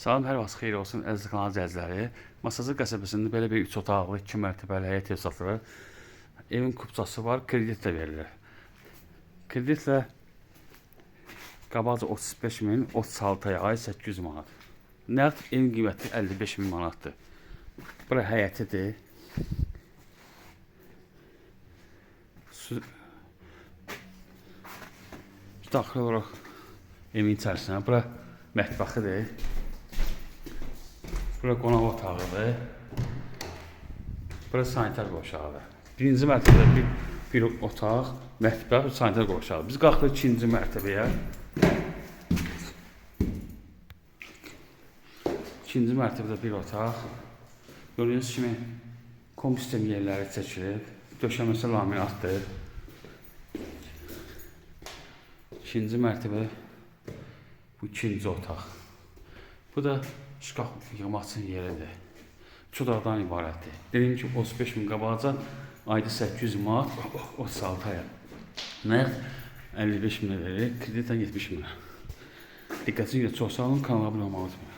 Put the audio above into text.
Salam, hər vaxt xeyir olsun əziz kanal izləyiciləri. Masazır qəsəbəsində belə bir 3 otaqlı, 2 mərtəbəli həyət ev satılır. Evin kupçası var, kreditlə verilir. Kreditlə qabaqca 35 min, 36 ay 800 manat. Nəqd evin qiyməti 55 min manatdır. Bura həyətidir. Daxil olaraq evin içərisinə, bura mətbəxidir. Bura qonaq otağıdır. Bura sanitar qovşağıdır. Birinci mərtəbədə bir otaq, mətbəx, sanitar qovşağı. Biz qalxırıq ikinci mərtəbəyə. İkinci mərtəbədə bir otaq. Gördüyünüz kimi kompüter yerləri çəkilib. Döşəməsi laminatdır. İkinci mərtəbə bu ikinci otaq. Bu da şkaf yığmaq üçün yeridir. 3 otaqdan ibarətdir. Dediyim ki 35 min qabaqca ayda 800 manat, 36 aya. Nəqd 55 min verir, kreditdən 70 min. Diqqətinizi görə çox sağ olun, kanala abunə olmağı unutmayın.